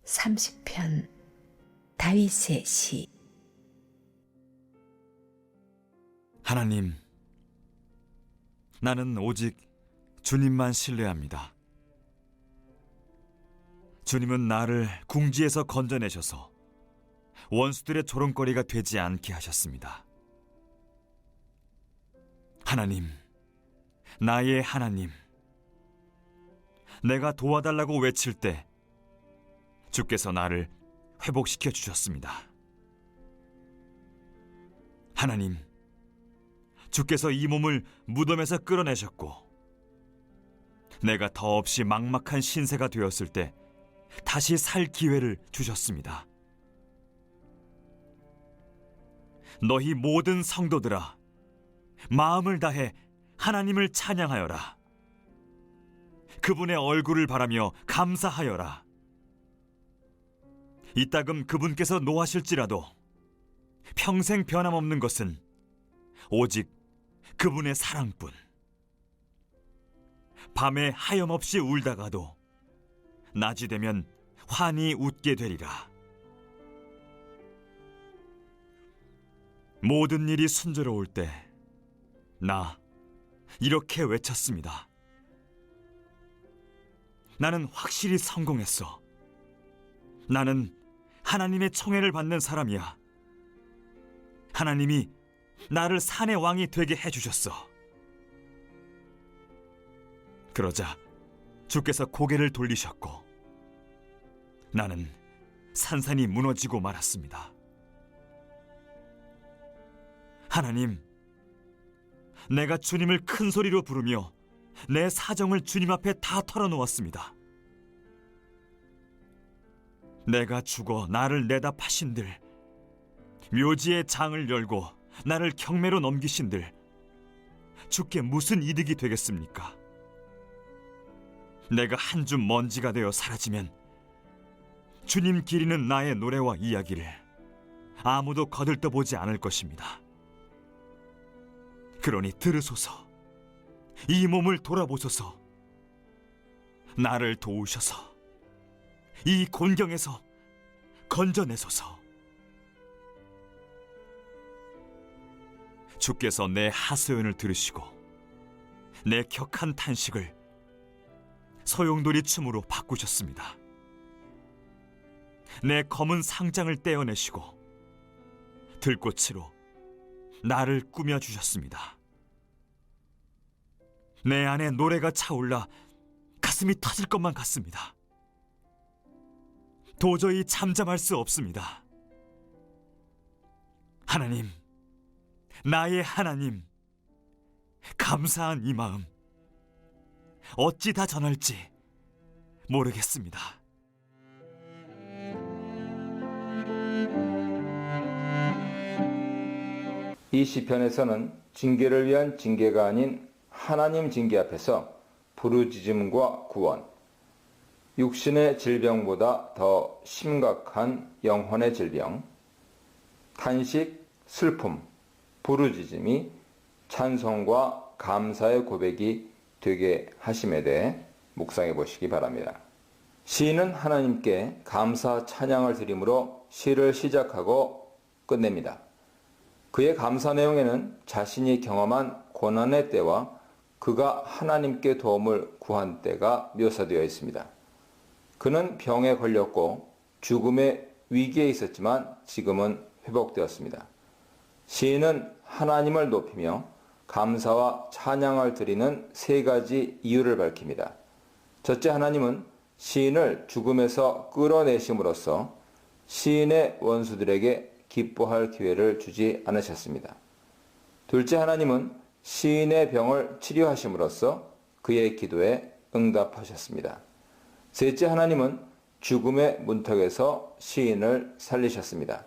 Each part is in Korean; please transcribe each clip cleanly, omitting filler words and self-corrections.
30편 다윗의 시. 하나님, 나는 오직 주님만 신뢰합니다. 주님은 나를 궁지에서 건져내셔서 원수들의 조롱거리가 되지 않게 하셨습니다. 하나님, 나의 하나님, 내가 도와달라고 외칠 때 주께서 나를 회복시켜 주셨습니다. 하나님, 주께서 이 몸을 무덤에서 끌어내셨고 내가 더없이 막막한 신세가 되었을 때 다시 살 기회를 주셨습니다. 너희 모든 성도들아, 마음을 다해 하나님을 찬양하여라. 그분의 얼굴을 바라며 감사하여라. 이따금 그분께서 노하실지라도 평생 변함없는 것은 오직 그분의 사랑뿐. 밤에 하염없이 울다가도 낮이 되면 환히 웃게 되리라. 모든 일이 순조로울 때 나 이렇게 외쳤습니다. 나는 확실히 성공했어. 나는 하나님의 청애를 받는 사람이야. 하나님이 나를 산의 왕이 되게 해주셨어. 그러자 주께서 고개를 돌리셨고 나는 산산이 무너지고 말았습니다. 하나님, 내가 주님을 큰 소리로 부르며 내 사정을 주님 앞에 다 털어놓았습니다. 내가 죽어 나를 내다 파신들, 묘지의 장을 열고 나를 경매로 넘기신들, 주께 무슨 이득이 되겠습니까? 내가 한 줌 먼지가 되어 사라지면 주님 기리는 나의 노래와 이야기를 아무도 거들떠보지 않을 것입니다. 그러니 들으소서. 이 몸을 돌아보소서. 나를 도우셔서 이 곤경에서 건져내소서. 주께서 내 하소연을 들으시고 내 격한 탄식을 소용돌이 춤으로 바꾸셨습니다. 내 검은 상장을 떼어내시고 들꽃으로 나를 꾸며주셨습니다. 내 안에 노래가 차올라 가슴이 터질 것만 같습니다. 도저히 잠잠할 수 없습니다. 하나님, 나의 하나님, 감사한 이 마음 어찌 다 전할지 모르겠습니다. 이 시편에서는 징계를 위한 징계가 아닌 하나님 징계 앞에서 부르짖음과 구원, 육신의 질병보다 더 심각한 영혼의 질병, 탄식, 슬픔, 부르짖음이 찬송과 감사의 고백이 되게 하심에 대해 묵상해 보시기 바랍니다. 시인은 하나님께 감사 찬양을 드림으로 시를 시작하고 끝냅니다. 그의 감사 내용에는 자신이 경험한 고난의 때와 그가 하나님께 도움을 구한 때가 묘사되어 있습니다. 그는 병에 걸렸고 죽음의 위기에 있었지만 지금은 회복되었습니다. 시인은 하나님을 높이며 감사와 찬양을 드리는 세 가지 이유를 밝힙니다. 첫째, 하나님은 시인을 죽음에서 끌어내심으로써 시인의 원수들에게 기뻐할 기회를 주지 않으셨습니다. 둘째, 하나님은 시인의 병을 치료하심으로써 그의 기도에 응답하셨습니다. 셋째, 하나님은 죽음의 문턱에서 시인을 살리셨습니다.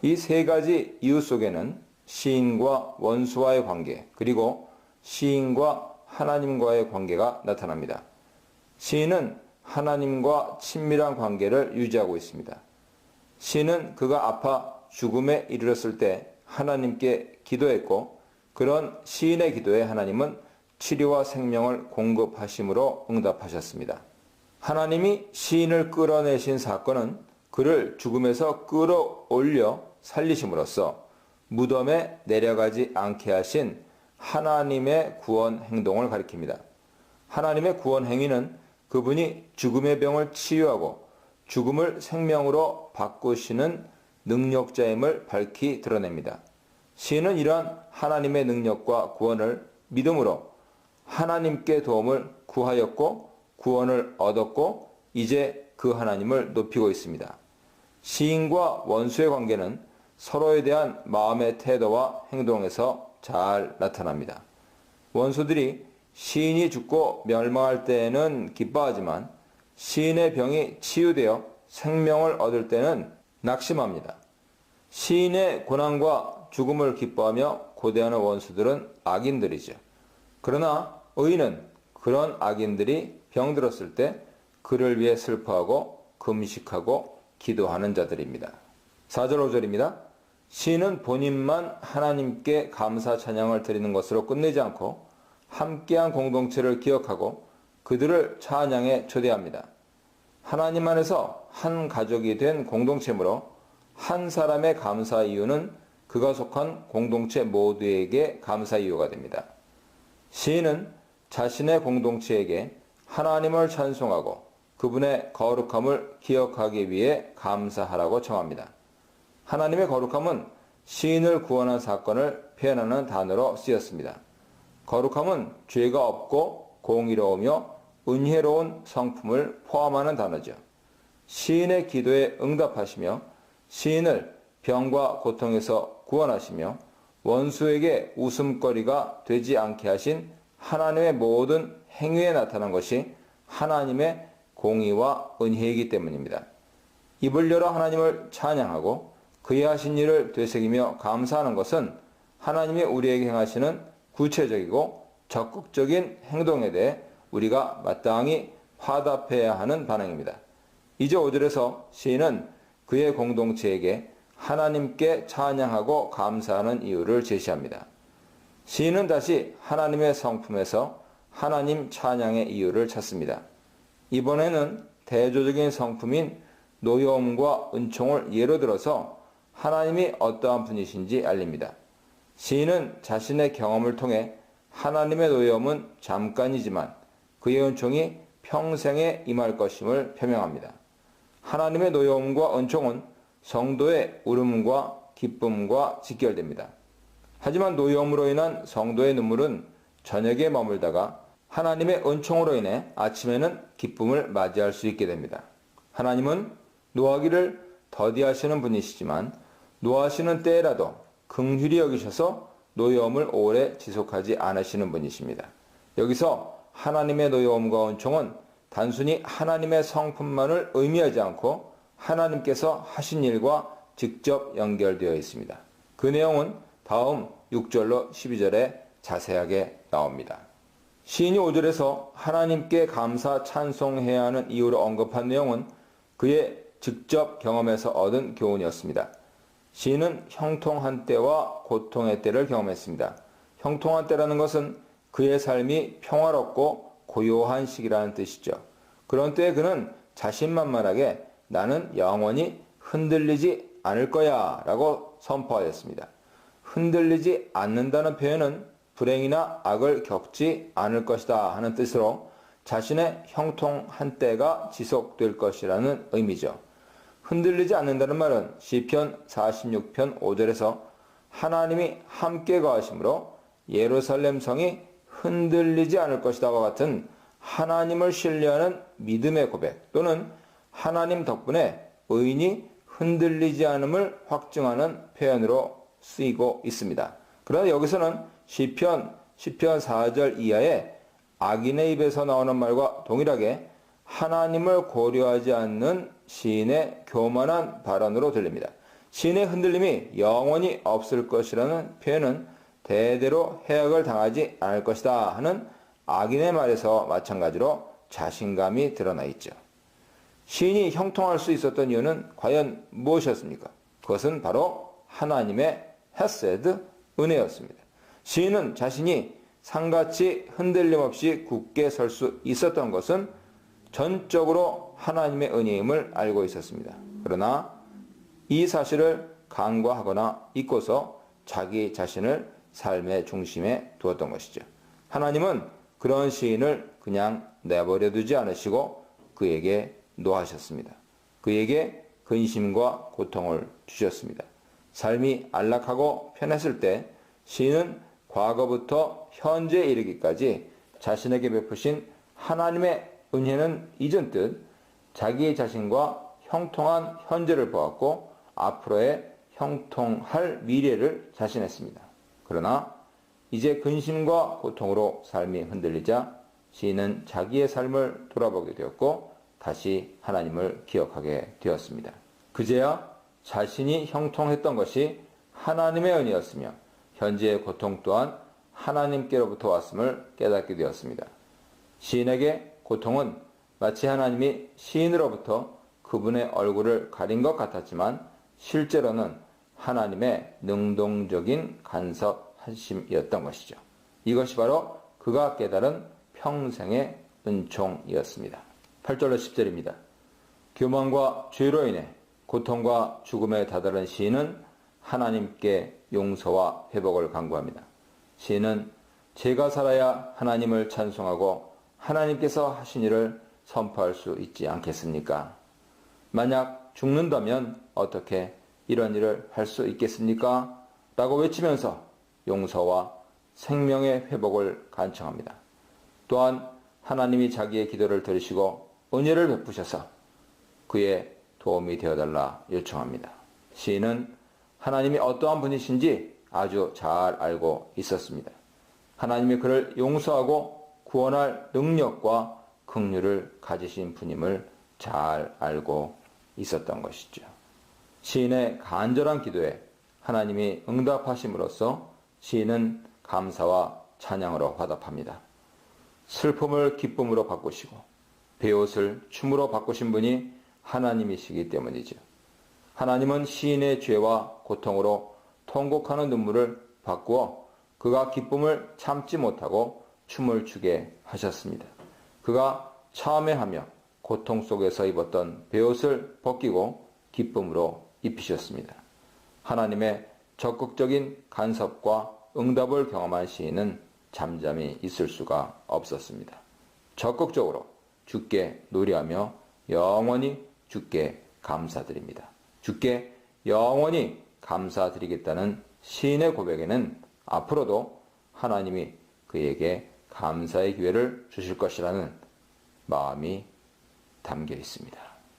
이 세 가지 이유 속에는 시인과 원수와의 관계, 그리고 시인과 하나님과의 관계가 나타납니다. 시인은 하나님과 친밀한 관계를 유지하고 있습니다. 시인은 그가 아파 죽음에 이르렀을 때 하나님께 기도했고, 그런 시인의 기도에 하나님은 치료와 생명을 공급하심으로 응답하셨습니다. 하나님이 시인을 끌어내신 사건은 그를 죽음에서 끌어올려 살리심으로써 무덤에 내려가지 않게 하신 하나님의 구원 행동을 가리킵니다. 하나님의 구원 행위는 그분이 죽음의 병을 치유하고 죽음을 생명으로 바꾸시는 능력자임을 밝히 드러냅니다. 시인은 이러한 하나님의 능력과 구원을 믿음으로 하나님께 도움을 구하였고 구원을 얻었고 이제 그 하나님을 높이고 있습니다. 시인과 원수의 관계는 서로에 대한 마음의 태도와 행동에서 잘 나타납니다. 원수들이 시인이 죽고 멸망할 때에는 기뻐하지만 시인의 병이 치유되어 생명을 얻을 때는 낙심합니다. 시인의 고난과 죽음을 기뻐하며 고대하는 원수들은 악인들이죠. 그러나 의인은 그런 악인들이 병들었을 때 그를 위해 슬퍼하고 금식하고 기도하는 자들입니다. 4절 5절입니다. 시인은 본인만 하나님께 감사 찬양을 드리는 것으로 끝내지 않고 함께한 공동체를 기억하고 그들을 찬양에 초대합니다. 하나님 안에서 한 가족이 된 공동체므로 한 사람의 감사 이유는 그가 속한 공동체 모두에게 감사 이유가 됩니다. 시인은 자신의 공동체에게 하나님을 찬송하고 그분의 거룩함을 기억하기 위해 감사하라고 청합니다. 하나님의 거룩함은 시인을 구원한 사건을 표현하는 단어로 쓰였습니다. 거룩함은 죄가 없고 공의로우며 은혜로운 성품을 포함하는 단어죠. 시인의 기도에 응답하시며 시인을 병과 고통에서 구원하시며 원수에게 웃음거리가 되지 않게 하신 하나님의 모든 행위에 나타난 것이 하나님의 공의와 은혜이기 때문입니다. 입을 열어 하나님을 찬양하고 그의 하신 일을 되새기며 감사하는 것은 하나님이 우리에게 행하시는 구체적이고 적극적인 행동에 대해 우리가 마땅히 화답해야 하는 반응입니다. 이제 5절에서 시인은 그의 공동체에게 하나님께 찬양하고 감사하는 이유를 제시합니다. 시인은 다시 하나님의 성품에서 하나님 찬양의 이유를 찾습니다. 이번에는 대조적인 성품인 노여움과 은총을 예로 들어서 하나님이 어떠한 분이신지 알립니다. 시인은 자신의 경험을 통해 하나님의 노여움은 잠깐이지만 그의 은총이 평생에 임할 것임을 표명합니다. 하나님의 노여움과 은총은 성도의 울음과 기쁨과 직결됩니다. 하지만 노여움으로 인한 성도의 눈물은 저녁에 머물다가 하나님의 은총으로 인해 아침에는 기쁨을 맞이할 수 있게 됩니다. 하나님은 노하기를 더디하시는 분이시지만 노하시는 때라도 긍휼히 여기셔서 노여움을 오래 지속하지 않으시는 분이십니다. 여기서 하나님의 노여움과 은총은 단순히 하나님의 성품만을 의미하지 않고 하나님께서 하신 일과 직접 연결되어 있습니다. 그 내용은 다음 6절로 12절에 자세하게 나옵니다. 시인이 5절에서 하나님께 감사 찬송해야 하는 이유로 언급한 내용은 그의 직접 경험에서 얻은 교훈이었습니다. 시인은 형통한 때와 고통의 때를 경험했습니다. 형통한 때라는 것은 그의 삶이 평화롭고 고요한 시기라는 뜻이죠. 그런 때에 그는 자신만만하게 나는 영원히 흔들리지 않을 거야 라고 선포하였습니다. 흔들리지 않는다는 표현은 불행이나 악을 겪지 않을 것이다 하는 뜻으로 자신의 형통한 때가 지속될 것이라는 의미죠. 흔들리지 않는다는 말은 시편 46편 5절에서 하나님이 함께 거하심으로 예루살렘 성이 흔들리지 않을 것이다와 같은 하나님을 신뢰하는 믿음의 고백 또는 하나님 덕분에 의인이 흔들리지 않음을 확증하는 표현으로 쓰이고 있습니다. 그러나 여기서는 시편 4절 이하의 악인의 입에서 나오는 말과 동일하게 하나님을 고려하지 않는 시인의 교만한 발언으로 들립니다. 시인의 흔들림이 영원히 없을 것이라는 표현은 대대로 해악을 당하지 않을 것이다 하는 악인의 말에서 마찬가지로 자신감이 드러나 있죠. 시인이 형통할 수 있었던 이유는 과연 무엇이었습니까? 그것은 바로 하나님의 헤세드, 은혜였습니다. 시인은 자신이 상같이 흔들림 없이 굳게 설 수 있었던 것은 전적으로 하나님의 은혜임을 알고 있었습니다. 그러나 이 사실을 간과하거나 잊고서 자기 자신을 삶의 중심에 두었던 것이죠. 하나님은 그런 시인을 그냥 내버려 두지 않으시고 그에게 노하셨습니다. 그에게 근심과 고통을 주셨습니다. 삶이 안락하고 편했을 때 시인은 과거부터 현재에 이르기까지 자신에게 베푸신 하나님의 은혜는 잊은 듯 자기 자신과 형통한 현재를 보았고 앞으로의 형통할 미래를 자신했습니다. 그러나 이제 근심과 고통으로 삶이 흔들리자 시인은 자기의 삶을 돌아보게 되었고 다시 하나님을 기억하게 되었습니다. 그제야 자신이 형통했던 것이 하나님의 은혜였으며 현재의 고통 또한 하나님께로부터 왔음을 깨닫게 되었습니다. 시인에게 고통은 마치 하나님이 시인으로부터 그분의 얼굴을 가린 것 같았지만 실제로는 하나님의 능동적인 간섭하심이었던 것이죠. 이것이 바로 그가 깨달은 평생의 은총이었습니다. 8절로 10절입니다. 교만과 죄로 인해 고통과 죽음에 다다른 시인은 하나님께 용서와 회복을 간구합니다. 시인은 제가 살아야 하나님을 찬송하고 하나님께서 하신 일을 선포할 수 있지 않겠습니까? 만약 죽는다면 어떻게 이런 일을 할 수 있겠습니까? 라고 외치면서 용서와 생명의 회복을 간청합니다. 또한 하나님이 자기의 기도를 들으시고 은혜를 베푸셔서 그의 도움이 되어달라 요청합니다. 시인은 하나님이 어떠한 분이신지 아주 잘 알고 있었습니다. 하나님이 그를 용서하고 구원할 능력과 긍휼을 가지신 분임을 잘 알고 있었던 것이죠. 시인의 간절한 기도에 하나님이 응답하심으로써 시인은 감사와 찬양으로 화답합니다. 슬픔을 기쁨으로 바꾸시고 베옷을 춤으로 바꾸신 분이 하나님이시기 때문이죠. 하나님은 시인의 죄와 고통으로 통곡하는 눈물을 바꾸어 그가 기쁨을 참지 못하고 춤을 추게 하셨습니다. 그가 참회하며 고통 속에서 입었던 베옷을 벗기고 기쁨으로 입히셨습니다. 하나님의 적극적인 간섭과 응답을 경험한 시인은 잠잠히 있을 수가 없었습니다. 적극적으로 주께 노래하며 영원히 주께 감사드립니다. 주께 영원히 감사드리겠다는 시인의 고백에는 앞으로도 하나님이 그에게 감사의 기회를 주실 것이라는 마음이 담겨 있습니다.